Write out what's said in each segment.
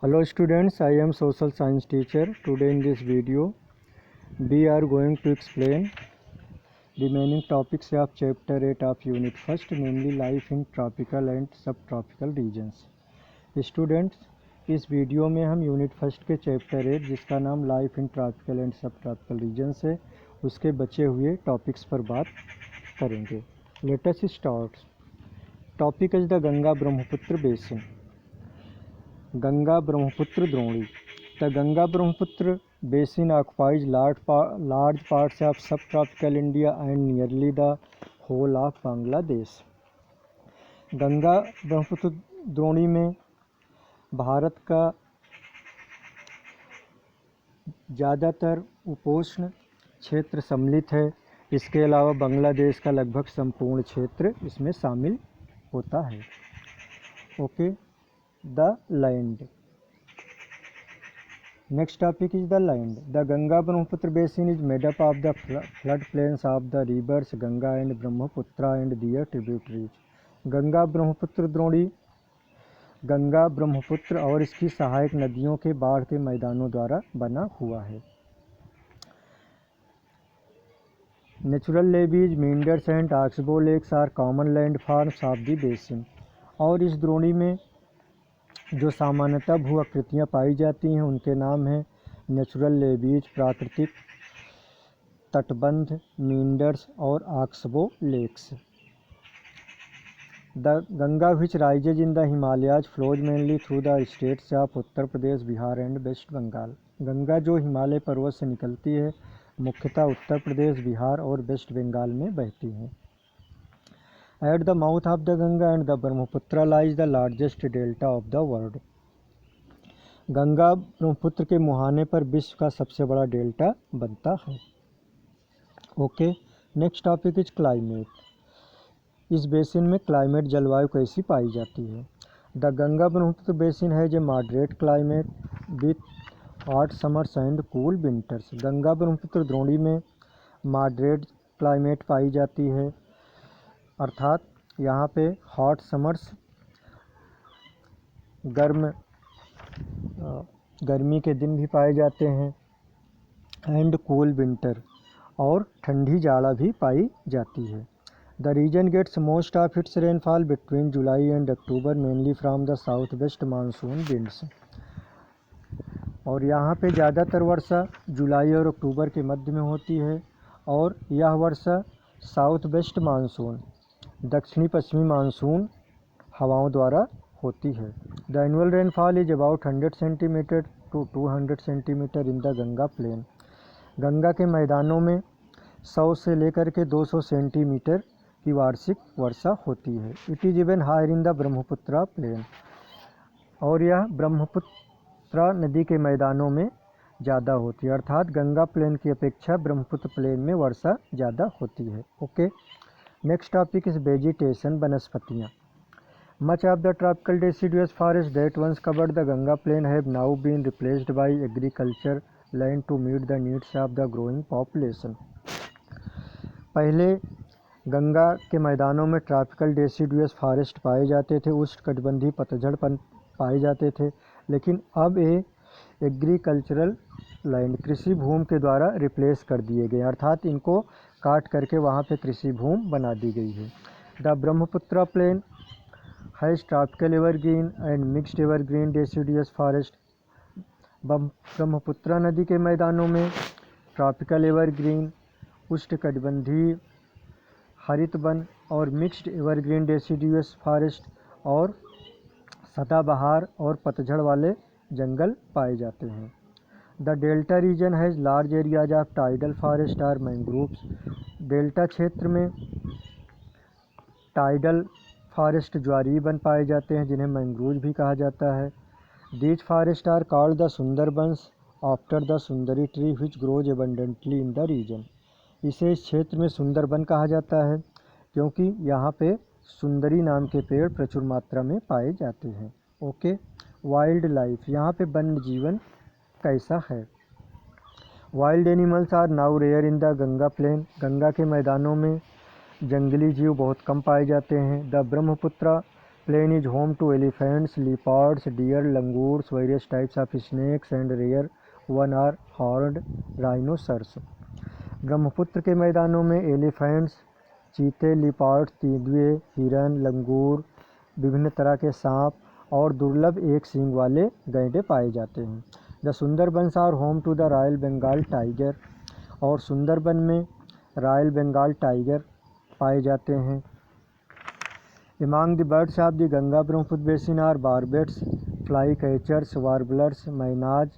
Hello students, I am social science teacher. Today in this video we are going to explain remaining topics of chapter 8 of unit 1st, namely life in tropical and subtropical regions. Students, इस video में हम unit first के chapter 8 जिसका नाम life in tropical and सब tropical regions है उसके बचे हुए टॉपिक्स पर बात करेंगे. Let us start. Topic is the Ganga Brahmaputra basin. Ganga Brahmaputra Droni. The Ganga Brahmaputra basin occupies large parts of subtropical India and nearly the whole of Bangladesh. Ganga Brahmaputra द्रोणी में भारत का ज़्यादातर उपोष्ण क्षेत्र सम्मिलित है. इसके अलावा बांग्लादेश का लगभग संपूर्ण क्षेत्र इसमें शामिल होता है. Okay. The land. Next topic is the land. The Ganga Brahmaputra basin is made up of the floodplains of the rivers Ganga and Brahmaputra and their tributaries. Ganga Brahmaputra द्रोणी गंगा ब्रह्मपुत्र और इसकी सहायक नदियों के बाढ़ के मैदानों द्वारा बना हुआ है. Natural levees, meanders and oxbow lakes are common landforms of the basin. और इस द्रोणी में जो सामान्यतः भू आकृतियाँ पाई जाती हैं उनके नाम हैं नेचुरल लेवीज प्राकृतिक तटबंध, मींडर्स और oxbow lakes. The Ganga which rises in the Himalayas flows mainly through the states of Uttar Pradesh, Bihar and West Bengal. Ganga जो हिमालय पर्वत से निकलती है मुख्यतः उत्तर प्रदेश, बिहार और वेस्ट बंगाल में बहती हैं. At the mouth of the Ganga and the Brahmaputra lies the largest delta of the world. Ganga Brahmaputra के मुहाने पर विश्व का सबसे बड़ा डेल्टा बनता है. Okay. Next topic is climate. इस बेसिन में क्लाइमेट जलवायु कैसी पाई जाती है. द गंगा ब्रह्मपुत्र बेसिन है जो moderate climate with hot summers and cool winters. Ganga Brahmaputra द्रोणी में मॉडरेट क्लाइमेट पाई जाती है अर्थात यहाँ पे हॉट समर्स गर्मी के दिन भी पाए जाते हैं एंड कूल विंटर और ठंडी जाड़ा भी पाई जाती है. The region gets most of its rainfall between July and October mainly from the south west monsoon winds. और यहाँ पे ज़्यादातर वर्षा जुलाई और अक्टूबर के मध्य में होती है और यह वर्षा साउथ वेस्ट मानसून दक्षिणी पश्चिमी मानसून हवाओं द्वारा होती है. The annual rainfall is about 100 centimetre to 200 centimetre in the Ganga plain. Ganga के मैदानों में 100 से लेकर के 200 सेंटीमीटर की वार्षिक वर्षा होती है. It is even higher in the Brahmaputra plain. और यह ब्रह्मपुत्र नदी के मैदानों में ज़्यादा होती है अर्थात गंगा प्लेन की अपेक्षा ब्रह्मपुत्र प्लेन में वर्षा ज़्यादा होती है. Okay. Next topic is vegetation, वनस्पतियाँ. Much of the tropical deciduous forest that once covered the Ganga plain have now been replaced by agriculture land to meet the needs of the growing population. पहले गंगा के मैदानों में tropical deciduous forest पाए जाते थे, उष्णकटिबंधीय पतझड़ पाए जाते थे, लेकिन अब ये एग्रीकल्चरल लैंड कृषि भूमि के द्वारा रिप्लेस कर दिए गए अर्थात इनको काट करके वहाँ पे कृषि भूमि बना दी गई है. The Brahmaputra plain has tropical evergreen and mixed evergreen deciduous forest. Brahmaputra नदी के मैदानों में ट्रॉपिकल एवरग्रीन उष्णकटिबंधीय हरित वन और मिक्स्ड एवरग्रीन डेसिडुअस फॉरेस्ट और सदाबहार और पतझड़ वाले जंगल पाए जाते हैं. The delta region has large areas of tidal forest और मैंग्रोव्स. डेल्टा क्षेत्र में टाइडल फॉरेस्ट ज्वारीय वन पाए जाते हैं जिन्हें मैंग्रोव भी कहा जाता है. These forests are called the Sundarbans after the sundari tree which grows abundantly in the region. इसे इस क्षेत्र में सुंदरबन कहा जाता है क्योंकि यहाँ पे सुंदरी नाम के पेड़ प्रचुर मात्रा में पाए जाते हैं. ओके. Wild life. यहाँ पे वन्य जीवन कैसा है. Wild animals are now rare in the Ganga plain. Ganga के मैदानों में जंगली जीव बहुत कम पाए जाते हैं. The Brahmaputra plain is home to elephants, leopards, deer, langurs, various types of snakes and rare one are horned rhinoceros. Brahmaputra के मैदानों में एलिफेंट्स, चीते, लिपार्ड, तेंदुए, हिरन, लंगूर, विभिन्न तरह के सांप और दुर्लभ एक सींग वाले गैंडे पाए जाते हैं। The Sundarbans are home to the royal Bengal tiger, और सुंदरबन में रॉयल बंगाल टाइगर पाए जाते हैं। Among the birds of the Ganga Brahmaputra basin are barbets, flycatchers, warblers, mynas,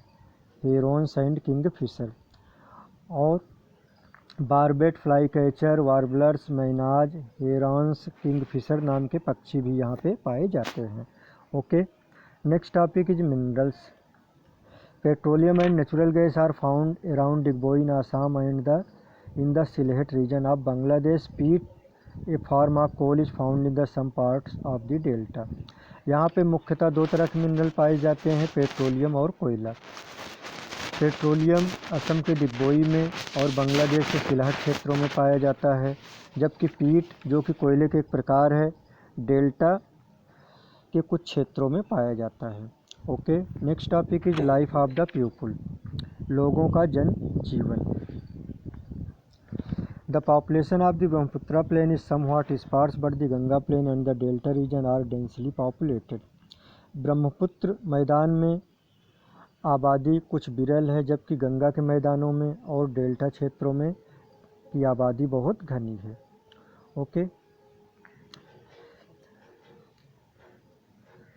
herons and kingfisher। और barbet, flycatcher, warblers, mynas, herons, kingfisher नाम के पक्षी भी यहाँ पे पाए जाते हैं। Okay, next topic is minerals. Petroleum and natural gas are found around Digboi in Assam and in the Sylhet region of Bangladesh. Peat a form of coal is found in the some parts of the delta. यहाँ पे मुख्यतः दो तरह के mineral पाए जाते हैं, petroleum और कोयला। पेट्रोलियम असम के डिगबोई में और बांग्लादेश के सिलहट क्षेत्रों में पाया जाता है, जबकि पीट जो कि कोयले के एक प्रकार है, डेल्टा के कुछ क्षेत्रों में पाया जाता है। Okay, next topic is life of the people, लोगों का जन जीवन। The population of the Brahmaputra plain is somewhat sparse but the Ganga plain and the delta region are densely populated. Brahmaputra मैदान में आबादी कुछ विरल है, जबकि गंगा के मैदानों में और डेल्टा क्षेत्रों में की आबादी बहुत घनी है। Okay,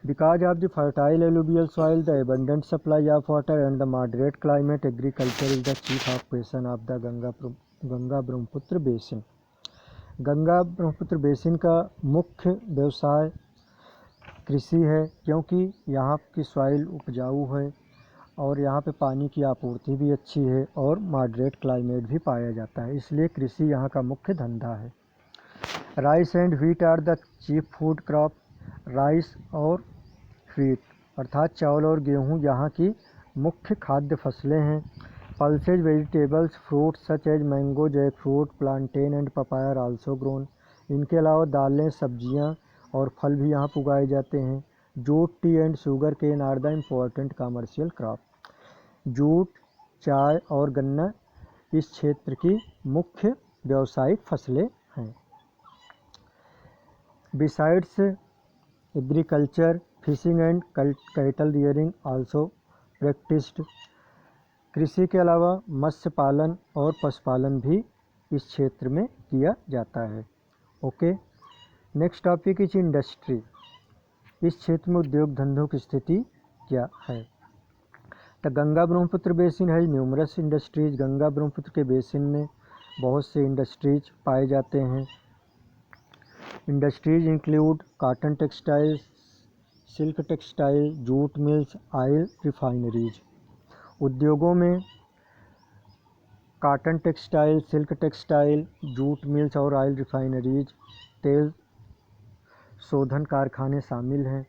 because of the fertile alluvial soil, the abundant supply of water and the moderate climate, agriculture is the chief occupation of the Ganga Brahmaputra basin. Ganga Brahmaputra basin का मुख्य व्यवसाय कृषि है, क्योंकि यहाँ की सॉइल उपजाऊ है और यहाँ पे पानी की आपूर्ति भी अच्छी है और मॉडरेट क्लाइमेट भी पाया जाता है, इसलिए कृषि यहाँ का मुख्य धंधा है। Rice and wheat are the chief food crop. Rice और व्हीट अर्थात चावल और गेहूँ यहाँ की मुख्य खाद्य फसलें हैं। Pulses vegetables, fruits such as mango, jackfruit, plantain and papaya are also grown. इनके अलावा दालें, सब्जियाँ और फल भी यहाँ उगाए जाते हैं। Jute, tea and sugarcane are the important commercial crop. Jute, चाय और गन्ना इस क्षेत्र की मुख्य व्यावसायिक फसलें हैं। Besides agriculture, fishing and cattle rearing also practised. कृषि के अलावा मत्स्य पालन और पशुपालन भी इस क्षेत्र में किया जाता है। Okay, next topic is industry. इस क्षेत्र में उद्योग धंधों की स्थिति क्या है। The Ganga Brahmaputra basin has numerous industries. Ganga Brahmaputra के बेसिन में बहुत से इंडस्ट्रीज पाए जाते हैं। Industries include cotton textile, silk textile, jute mills, oil refineries. उद्योगों में cotton textile, silk textile, jute mills और ऑयल रिफाइनरीज, तेल शोधन कारखाने शामिल हैं।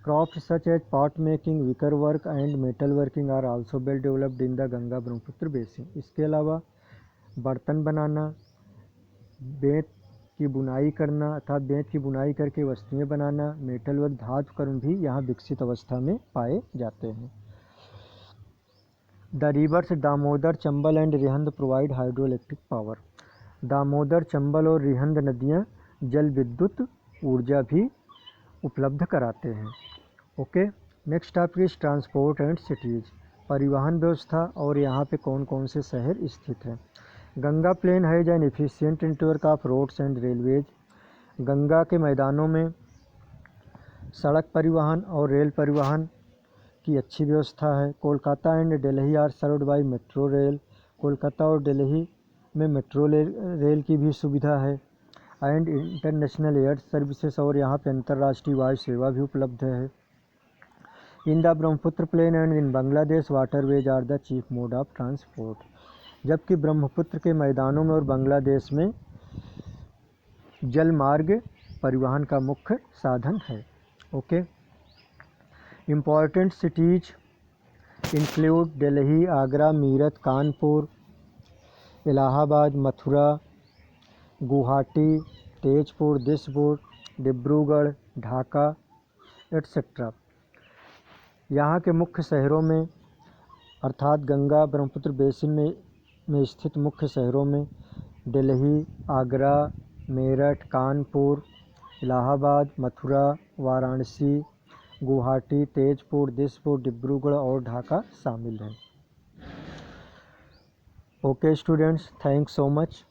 Crops such as pot making, wicker work and metal working are also well developed in the Ganga Brahmaputra basin. इसके अलावा बर्तन बनाना, बेंत की बुनाई करना अर्थात बेंत की बुनाई करके वस्तुएं बनाना, मेटल वर्क, धातु कर्म भी यहाँ विकसित अवस्था में पाए जाते हैं। The reverse Damodar, Chambal and Rihand provide hydro electric power. Damodar, Chambal और रिहंद नदियाँ जल विद्युत ऊर्जा भी उपलब्ध कराते हैं। Okay, next topic is transport and cities, परिवहन व्यवस्था और यहाँ पे कौन कौन से शहर स्थित हैं। Ganga plain has an efficient network of roads and railways. Ganga के मैदानों में सड़क परिवहन और रेल परिवहन की अच्छी व्यवस्था है। Kolkata and Delhi are served by metro rail. Kolkata और दिल्ली में मेट्रो रेल की भी सुविधा है। एंड इंटरनेशनल एयर सर्विसेज, और यहाँ पे अंतर्राष्ट्रीय वायु सेवा भी उपलब्ध है। In the Brahmaputra plain and in Bangladesh waterways are the chief mode of transport. जबकि ब्रह्मपुत्र के मैदानों में और बांग्लादेश में जल मार्ग परिवहन का मुख्य साधन है। Okay, important cities include Delhi, Agra, Meerut, Kanpur, Allahabad, Mathura, Guwahati, Tezpur, Dispur, Dibrugarh, Dhaka, etcetera. यहाँ के मुख्य शहरों में अर्थात गंगा ब्रह्मपुत्र बेसिन में स्थित मुख्य शहरों में दिल्ली, आगरा, मेरठ, कानपुर, इलाहाबाद, मथुरा, वाराणसी, गुवाहाटी, तेजपुर, दिसपुर, डिब्रूगढ़ और ढाका शामिल हैं। Okay students, thanks so much.